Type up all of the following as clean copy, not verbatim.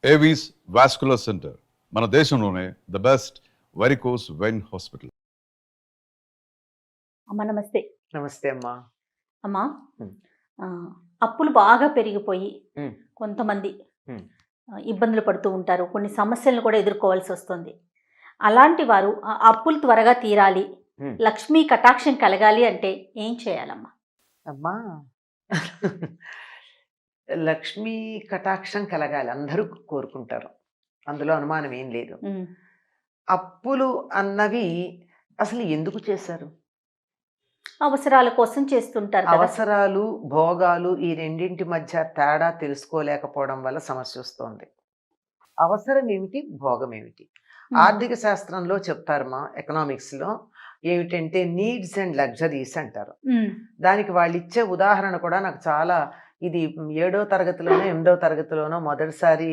Avis vascular centre మన దేశంలోనే the best varicose vein hospital. అమ్మ నమస్తే. నమస్తే అమ్మా. అమ్మా ఉమ్. ఆ, అప్పులు బాగా పెరిగిపోయి ఉమ్. కొంతమంది ఉమ్. ఇబ్బందులు పడుతూ ఉంటారు, కొన్ని సమస్యలను కూడా ఎదుర్కోవాల్సి వస్తుంది. అలాంటి వారు ఆ అప్పులు త్వరగా తీరాలి, ఉమ్. లక్ష్మీ కటాక్షం కలగాలి అంటే ఏం చేయాలమ్మా? అమ్మా లక్ష్మీ కటాక్షం కలగాలి, అందరూ కోరుకుంటారు, అందులో అనుమానం ఏం లేదు. ఉమ్, అప్పులు అన్నవి అసలు ఎందుకు చేశారు? అవసరాల కోసం చేస్తుంటారు కదా. అవసరాలు భోగాలు ఈ రెండింటి మధ్య తేడా తెలుసుకోలేకపోవడం వల్ల సమస్య వస్తుంది. అవసరం ఏమిటి, భోగం ఏమిటి? ఆర్థిక శాస్త్రంలో చెప్తారమ్మా, ఎకనామిక్స్లో ఏమిటంటే నీడ్స్ అండ్ లగ్జరీస్ అంటారు. ఉమ్, దానికి వాళ్ళు ఇచ్చే ఉదాహరణ కూడా నాకు చాలా, ఇది 7వ తరగతిలోనో 8వ తరగతిలోనో మొదటిసారి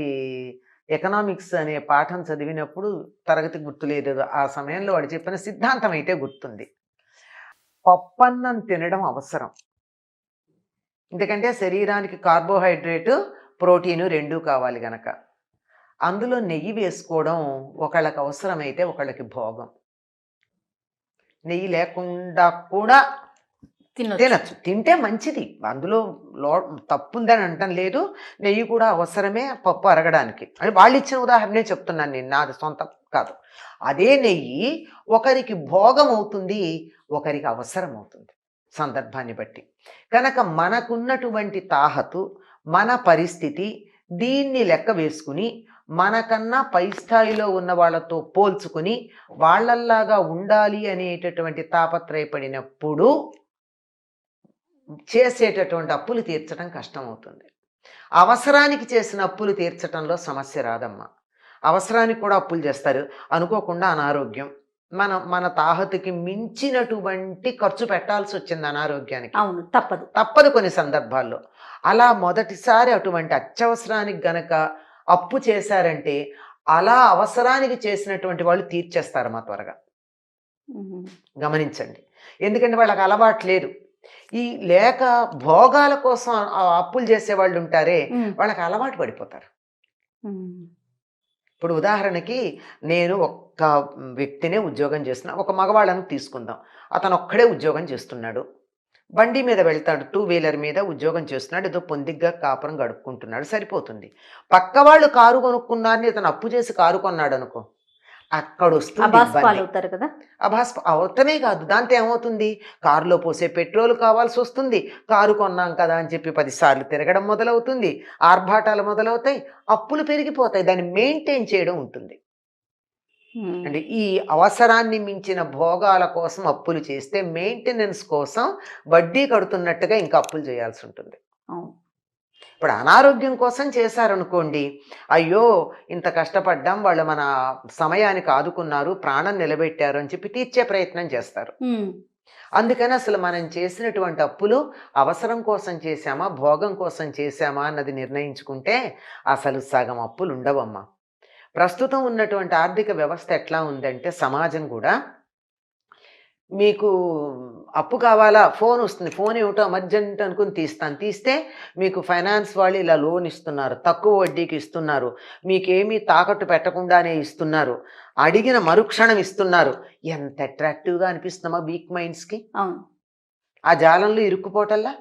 ఎకనామిక్స్ అనే పాఠం చదివినప్పుడు, తరగతి గుర్తులేదు, ఆ సమయంలో వాడు చెప్పిన సిద్ధాంతం అయితే గుర్తుంది. పప్పన్నం తినడం అవసరం, ఎందుకంటే శరీరానికి కార్బోహైడ్రేటు ప్రోటీను రెండూ కావాలి గనక. అందులో నెయ్యి వేసుకోవడం ఒకళ్ళకి అవసరమైతే ఒకళ్ళకి భోగం. నెయ్యి లేకుండా కూడా తినచ్చు, తింటే మంచిది, అందులో తప్పుందని అంటం లేదు. నెయ్యి కూడా అవసరమే పప్పు అరగడానికి అని వాళ్ళు ఇచ్చిన ఉదాహరణే చెప్తున్నాను నేను, నాది సొంతం కాదు. అదే నెయ్యి ఒకరికి భోగం అవుతుంది, ఒకరికి అవసరం అవుతుంది సందర్భాన్ని బట్టి. కనుక మనకున్నటువంటి తాహతు, మన పరిస్థితి, దీన్ని లెక్క వేసుకుని మనకన్నా పై స్థాయిలో ఉన్న వాళ్ళతో పోల్చుకుని వాళ్ళల్లాగా ఉండాలి అనేటటువంటి తాపత్రయపడినప్పుడు చేసేటటువంటి అప్పులు తీర్చడం కష్టం అవుతుంది. అవసరానికి చేసిన అప్పులు తీర్చడంలో సమస్య రాదమ్మా. అవసరానికి కూడా అప్పులు చేస్తారు, అనుకోకుండా అనారోగ్యం, మన తాహతుకి మించినటువంటి ఖర్చు పెట్టాల్సి వచ్చింది అనారోగ్యానికి. అవును, తప్పదు కొన్ని సందర్భాల్లో. అలా మొదటిసారి అటువంటి అత్యవసరానికి గనక అప్పు చేశారంటే అలా అవసరానికి చేసినటువంటి వాళ్ళు తీర్చేస్తారమ్మా త్వరగా. గమనించండి, ఎందుకంటే వాళ్ళకి అలవాటు లేదు. ఈ లేక భోగాల కోసం అప్పులు చేసేవాళ్ళు ఉంటారే, వాళ్ళకి అలవాటు పడిపోతారు. ఇప్పుడు ఉదాహరణకి నేను ఒక్క వ్యక్తినే ఉద్యోగం చేస్తున్నా, ఒక మగవాళ్ళని తీసుకుందాం. అతను ఒక్కడే ఉద్యోగం చేస్తున్నాడు, బండి మీద వెళ్తాడు, 2 వీలర్ మీద ఉద్యోగం చేస్తున్నాడు, ఏదో పొందిగ్గా కాపురం గడుపుకుంటున్నాడు, సరిపోతుంది. పక్క వాళ్ళు కారు కొనుక్కున్నారని ఇతను అప్పు చేసి కారు కొన్నాడు అనుకో, అక్కడ వస్తుంది కదా. అవుతనే కాదు, దాంతో ఏమవుతుంది, కారులో పోసే పెట్రోల్ కావాల్సి వస్తుంది, కారు కొన్నాం కదా అని చెప్పి 10 సార్లు తిరగడం మొదలవుతుంది, ఆర్భాటాలు మొదలవుతాయి, అప్పులు పెరిగిపోతాయి, దాన్ని మెయింటైన్ చేయడం ఉంటుంది. అంటే ఈ అవసరాన్ని మించిన భోగాల కోసం అప్పులు చేస్తే మెయింటెనెన్స్ కోసం వడ్డీ కడుతున్నట్టుగా ఇంకా అప్పులు చేయాల్సి ఉంటుంది. ఇప్పుడు అనారోగ్యం కోసం చేశారనుకోండి, అయ్యో ఇంత కష్టపడ్డాం, వాళ్ళు మన సమయానికి ఆదుకున్నారు, ప్రాణం నిలబెట్టారు అని చెప్పి తీర్చే ప్రయత్నం చేస్తారు. అందుకని అసలు మనం చేసినటువంటి అప్పులు అవసరం కోసం చేశామా, భోగం కోసం చేశామా అన్నది నిర్ణయించుకుంటే అసలు సగం అప్పులు ఉండవమ్మా. ప్రస్తుతం ఉన్నటువంటి ఆర్థిక వ్యవస్థ ఎట్లా ఉందంటే, సమాజం కూడా మీకు అప్పు కావాలా, ఫోన్ వస్తుంది, ఫోన్ ఏమిటో అర్జెంట్ అనుకుని తీస్తే మీకు ఫైనాన్స్ వాళ్ళు ఇలా లోన్ ఇస్తున్నారు, తక్కువ వడ్డీకి ఇస్తున్నారు, మీకేమీ తాకట్టు పెట్టకుండానే ఇస్తున్నారు, అడిగిన మరుక్షణం ఇస్తున్నారు. ఎంత అట్రాక్టివ్గా అనిపిస్తున్నామా వీక్ మైండ్స్కి. ఆ జాలంలో ఇరుక్కుపోవటల్లా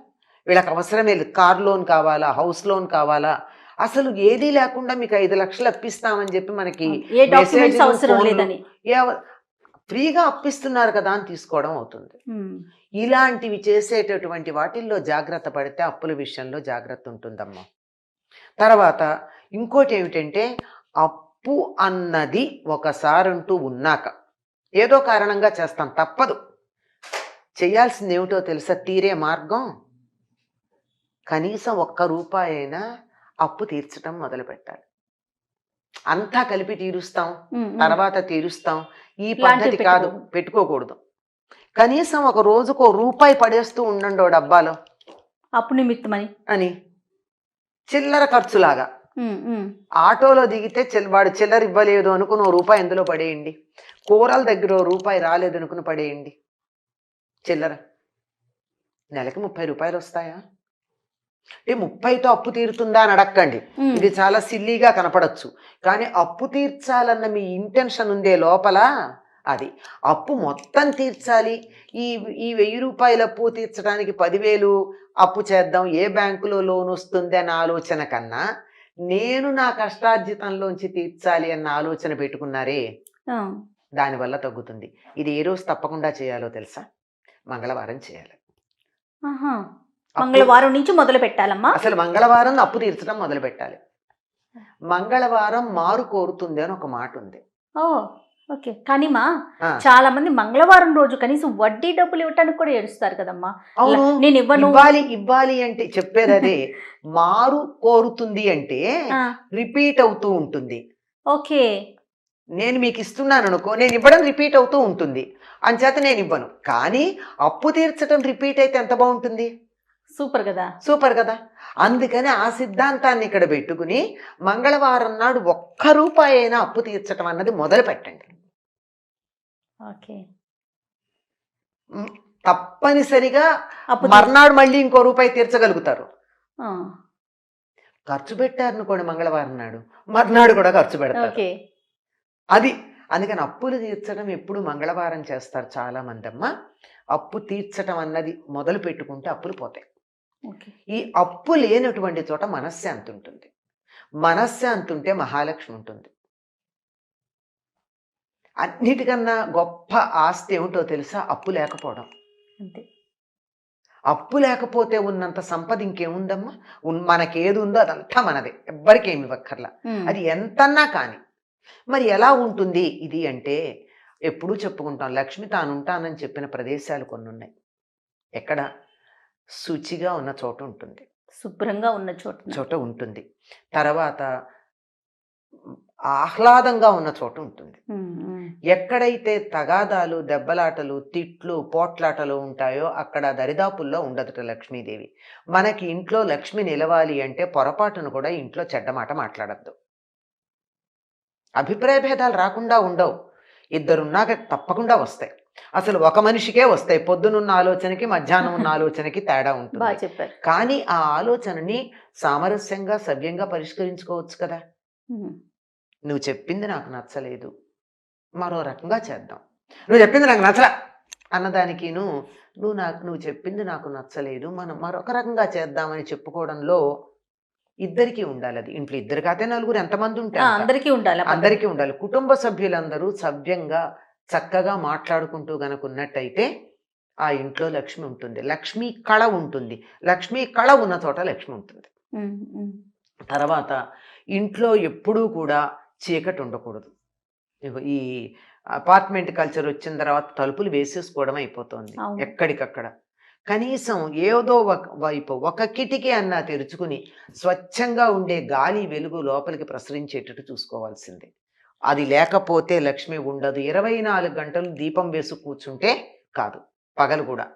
వీళ్ళకి అవసరమే లేదు, కార్ లోన్ కావాలా, హౌస్ లోన్ కావాలా, అసలు ఏదీ లేకుండా మీకు 5 లక్షలు అప్పిస్తామని చెప్పి మనకి ఫ్రీగా అప్పిస్తున్నారు కదా అని తీసుకోవడం అవుతుంది. ఇలాంటివి చేసేటటువంటి వాటిల్లో జాగ్రత్త పడితే అప్పుల విషయంలో జాగ్రత్త ఉంటుందమ్మా. తర్వాత ఇంకోటి ఏమిటంటే, అప్పు అన్నది ఒకసారంటూ ఉన్నాక ఏదో కారణంగా చేస్తాం, తప్పదు. చేయాల్సింది ఏమిటో తెలుసా, తీరే మార్గం కనీసం 1 రూపాయి అయినా అప్పు తీర్చడం మొదలు పెట్టాలి. అంతా కలిపి తీరుస్తాం, తర్వాత తీరుస్తాం, ఈ పద్ధతి కాదు, పెట్టుకోకూడదు. కనీసం ఒక రోజుకో రూపాయి పడేస్తూ ఉండండి డబ్బాలో, అప్పు నిమిత్తమని అని, చిల్లర ఖర్చులాగా. ఆటోలో దిగితే వాడు చిల్లర ఇవ్వలేదు అనుకుని 1 రూపాయి ఎందులో పడేయండి, కూరల దగ్గర 1 రూపాయి రాలేదు అనుకుని పడేయండి చిల్లర. నెలకి 30 రూపాయలు వస్తాయా? అంటే 30తో అప్పు తీరుతుందా అని అడక్కండి. ఉమ్, ఇది చాలా సిల్లీగా కనపడచ్చు. కానీ అప్పు తీర్చాలన్న మీ ఇంటెన్షన్ ఉందే లోపల, అది అప్పు మొత్తం తీర్చాలి. ఈ ఈ 1000 రూపాయల అప్పు తీర్చడానికి 10,000 అప్పు చేద్దాం, ఏ బ్యాంకులో లోన్ వస్తుంది అన్న ఆలోచన కన్నా నేను నా కష్టార్జితంలోంచి తీర్చాలి అన్న ఆలోచన పెట్టుకున్నారే, ఆ, దానివల్ల తగ్గుతుంది. ఇది ఏ రోజు తప్పకుండా చేయాలో తెలుసా? మంగళవారం చేయాలి. ఆహా. అప్పు మంగళవారం నుంచి మొదలు పెట్టాలమ్మా. అసలు మంగళవారం అప్పు తీర్చడం మొదలు పెట్టాలి. మంగళవారం మారు కోరుతుంది అని ఒక మాట ఉంది. ఓ, ఓకే. కానీ మా ఆ, చాలా మంది మంగళవారం రోజు కనీసం వడ్డీ డబ్బులు ఇవ్వటానికి కూడా ఏడుస్తారు కదమ్మా. అవును. నేను ఇవ్వను. ఇవ్వాలి అంటే చెప్పేది అదే. మారు కోరుతుంది అంటే ఆ, రిపీట్ అవుతూ ఉంటుంది. ఓకే. నేను మీకు ఇస్తున్నాను అనుకో, నేను ఇవ్వడం రిపీట్ అవుతూ ఉంటుంది, అంచేత నేను ఇవ్వను. కానీ అప్పు తీర్చడం రిపీట్ అయితే ఎంత బాగుంటుంది, సూపర్ కదా. సూపర్ కదా. అందుకని ఆ సిద్ధాంతాన్ని ఇక్కడ పెట్టుకుని మంగళవారం నాడు 1 రూపాయి అయినా అప్పు తీర్చడం అన్నది మొదలు పెట్టండి. ఓకే. తప్పనిసరిగా అప్పు మర్నాడు మళ్ళీ ఇంకో రూపాయి తీర్చగలుగుతారు. ఆ, ఖర్చు పెట్టారనుకోండి మంగళవారం నాడు, మర్నాడు కూడా ఖర్చు పెడతారు. ఓకే. అది అందుకని అప్పులు తీర్చడం ఎప్పుడు మంగళవారం చేస్తారు చాలా మంది అమ్మ. అప్పు తీర్చడం అన్నది మొదలు పెట్టుకుంటే అప్పులు పోతాయి. ఓకే. ఈ అప్పు లేనటువంటి చోట మనశ్శాంతి ఉంటుంది. మనశ్శాంతి ఉంటే మహాలక్ష్మి ఉంటుంది. అన్నిటికన్నా గొప్ప ఆస్తి ఏమిటో తెలుసా? అప్పు లేకపోవడం. అంతే. అప్పు లేకపోతే ఉన్నంత సంపద ఇంకేముందమ్మా? మనకేది ఉందో అదంతా మనదే, ఎవ్వరికి ఏమి ఇవ్వక్కర్లా. ఉమ్, అది ఎంతన్నా కానీ. మరి ఎలా ఉంటుంది ఇది అంటే, ఎప్పుడూ చెప్పుకుంటాం, లక్ష్మి తాను ఉంటానని చెప్పిన ప్రదేశాలు కొన్ని ఉన్నాయి. ఎక్కడ? శుచిగా ఉన్న చోట ఉంటుంది, శుభ్రంగా ఉన్న చోట ఉంటుంది. తర్వాత ఆహ్లాదంగా ఉన్న చోట ఉంటుంది. ఎక్కడైతే తగాదాలు, దెబ్బలాటలు, తిట్లు, పోట్లాటలు ఉంటాయో అక్కడ దరిదాపుల్లో ఉండదుట లక్ష్మీదేవి. మనకి ఇంట్లో లక్ష్మి నిలవాలి అంటే పొరపాటును కూడా ఇంట్లో చెడ్డమాట మాట్లాడద్దు. అభిప్రాయ భేదాలు రాకుండా ఉండవు. ఇద్దరున్నాక తప్పకుండా వస్తాయి. అసలు ఒక మనిషికే వస్తాయి. పొద్దునున్న ఆలోచనకి మధ్యాహ్నం ఉన్న ఆలోచనకి తేడా బాగా ఉంటుంది. చెప్పారు. కానీ ఆ ఆలోచనని సామరస్యంగా, సవ్యంగా పరిష్కరించుకోవచ్చు కదా. నువ్వు చెప్పింది నాకు నచ్చలేదు, మరో రకంగా చేద్దాం. నువ్వు చెప్పింది నాకు నచ్చలా అన్నదానికి నువ్వు చెప్పింది నాకు నచ్చలేదు, మనం మరొక రకంగా చేద్దామని చెప్పుకోవడంలో ఇద్దరికీ ఉండాలి. అది ఇంట్లో ఇద్దరు కాతే నలుగురు, ఎంతమంది ఉంటే అందరికీ ఉండాలి. అందరికీ ఉండాలి. కుటుంబ సభ్యులందరూ సవ్యంగా చక్కగా మాట్లాడుకుంటూ గనుకున్నట్టయితే ఆ ఇంట్లో లక్ష్మి ఉంటుంది. లక్ష్మీ కళ ఉంటుంది. లక్ష్మీ కళ ఉన్న చోట లక్ష్మి ఉంటుంది. తర్వాత ఇంట్లో ఎప్పుడూ కూడా చీకటి ఉండకూడదు. ఈ అపార్ట్మెంట్ కల్చర్ వచ్చిన తర్వాత తలుపులు వేసేసుకోవడం అయిపోతుంది ఎక్కడికక్కడ. కనీసం ఏదో ఒక వైపు ఒక కిటికీ అన్నా తెరుచుకుని స్వచ్ఛంగా ఉండే గాలి, వెలుగు లోపలికి ప్రసరించేటట్టు చూసుకోవాల్సిందే. అది లేకపోతే లక్ష్మి ఉండదు. 24 గంటలు దీపం వేసి కూర్చుంటే కాదు, పగలు కూడా.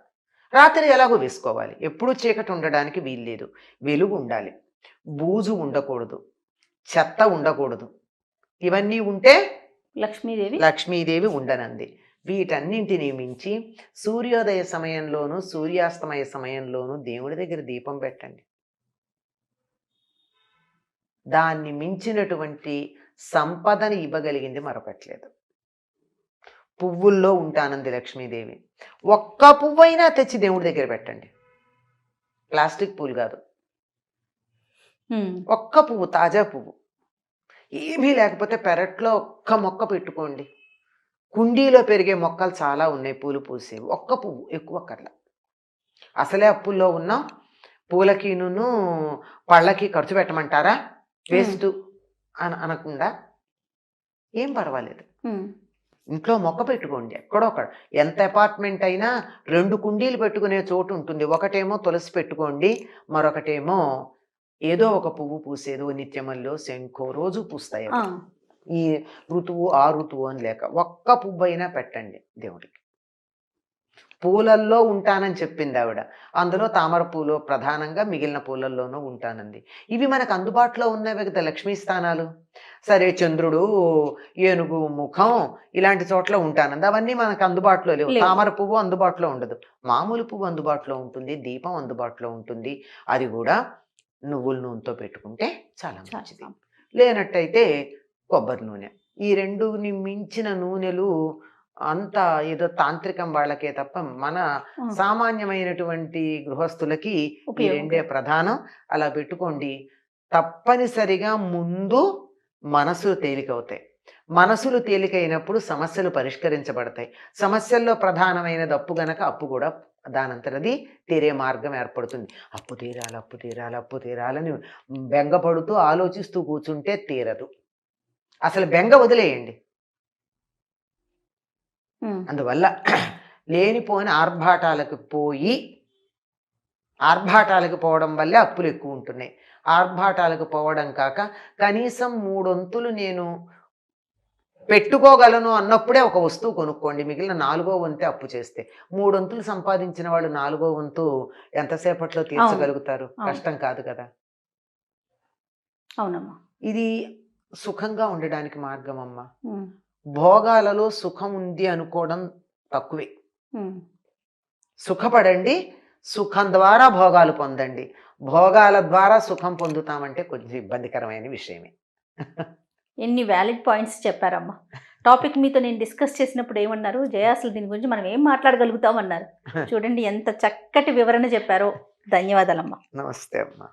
రాత్రి ఎలాగో వేసుకోవాలి. ఎప్పుడూ చీకటి ఉండడానికి వీల్లేదు. వెలుగు ఉండాలి. బూజు ఉండకూడదు, చెత్త ఉండకూడదు. ఇవన్నీ ఉంటే లక్ష్మీదేవి ఉండనంది. వీటన్నింటినీ మించి సూర్యోదయ సమయంలోనూ సూర్యాస్తమయ సమయంలోనూ దేవుడి దగ్గర దీపం పెట్టండి. దాన్ని మించినటువంటి సంపదని ఇవ్వగలిగింది మరొకట్లేదు. పువ్వుల్లో ఉంటానంది లక్ష్మీదేవి. ఒక్క పువ్వైనా తెచ్చి దేవుడి దగ్గర పెట్టండి. ప్లాస్టిక్ పువ్వులు కాదు, ఒక్క పువ్వు, తాజా పువ్వు. ఏమీ లేకపోతే పెరట్లో ఒక్క మొక్క పెట్టుకోండి. కుండీలో పెరిగే మొక్కలు చాలా ఉన్నాయి పూలు పూసేవి. ఒక్క పువ్వు, ఎక్కువ కర్ల. అసలే అప్పుల్లో ఉన్నాం, పూలకిను పళ్ళకి ఖర్చు పెట్టమంటారా? వేస్ట్ అనకుండా ఏం పర్వాలేదు, ఇంట్లో మొక్క పెట్టుకోండి. ఎక్కడొక్కడ, ఎంత అపార్ట్మెంట్ అయినా 2 కుండీలు పెట్టుకునే చోటు ఉంటుంది. ఒకటేమో తులసి పెట్టుకోండి, మరొకటేమో ఏదో ఒక పువ్వు పూసేదో, నిత్యమల్లో, శంఖో, రోజు పూస్తాయి. ఈ ఋతువు ఆ ఋతువు అని లేక ఒక్క పువ్వు అయినా పెట్టండి దేవుడికి. పూలల్లో ఉంటానని చెప్పింది ఆవిడ. అందులో తామర పూలు ప్రధానంగా, మిగిలిన పూలల్లోనూ ఉంటానంది. ఇవి మనకు అందుబాటులో ఉన్నవి కదా లక్ష్మీ స్థానాలు. సరే చంద్రుడు, ఏనుగు ముఖం ఇలాంటి చోట్ల ఉంటానంది. అవన్నీ మనకు అందుబాటులో లేవు. లేవు. తామర పువ్వు అందుబాటులో ఉండదు. మామూలు పువ్వు అందుబాటులో ఉంటుంది, దీపం అందుబాటులో ఉంటుంది. అది కూడా నువ్వుల నూనెతో పెట్టుకుంటే చాలా మంచిది. చాలా. లేనట్టయితే కొబ్బరి నూనె. ఈ రెండుని మించిన నూనెలు అంత ఏదో తాంత్రికం వాళ్ళకే తప్ప మన ఉమ్. సామాన్యమైనటువంటి గృహస్థులకి ఈ ఉపయోగం. రెండే ప్రధానం. అలా పెట్టుకోండి. తప్పనిసరిగా ముందు మనసులు తేలికవుతాయి. మనసులు తేలికైనప్పుడు సమస్యలు పరిష్కరించబడతాయి. సమస్యల్లో ప్రధానమైనది అప్పు గనక అప్పు కూడా దానంతరది తీరే మార్గం ఏర్పడుతుంది. అప్పు తీరాలి, అప్పు తీరాలి, అప్పు తీరాలని బెంగపడుతూ ఆలోచిస్తూ కూర్చుంటే తీరదు. అసలు బెంగ వదిలేయండి. ఉమ్. అందువల్ల లేనిపోని ఆర్భాటాలకు పోవడం వల్లే అప్పులు ఎక్కువ ఉంటున్నాయి. ఆర్భాటాలకు పోవడం కాక కనీసం 3 వంతులు నేను పెట్టుకోగలను అన్నప్పుడే ఒక వస్తువు కొనుక్కోండి. మిగిలిన 4వ వంతే అప్పు చేస్తే 3 వంతులు సంపాదించిన వాళ్ళు 4వ వంతు ఎంతసేపట్లో తీర్చగలుగుతారు? అవును. కష్టం కాదు కదా. అవునమ్మా. ఇది సుఖంగా ఉండడానికి మార్గం అమ్మ. ఉమ్. భోగాలలో సుఖం ఉంది అనుకోవడం తక్కువే. ఉమ్. సుఖపడండి, సుఖం ద్వారా భోగాలు పొందండి. భోగాల ద్వారా సుఖం పొందుతామంటే కొంచెం ఇబ్బందికరమైన విషయమే. ఎన్ని వ్యాలిడ్ పాయింట్స్ చెప్పారమ్మా. టాపిక్ మీతో నేను డిస్కస్ చేసినప్పుడు ఏమన్నారు, జయ అసలు దీని గురించి మనం ఏం మాట్లాడగలుగుతాం అన్నారు. చూడండి ఎంత చక్కటి వివరణ చెప్పారో. ధన్యవాదాలమ్మా. నమస్తే అమ్మా.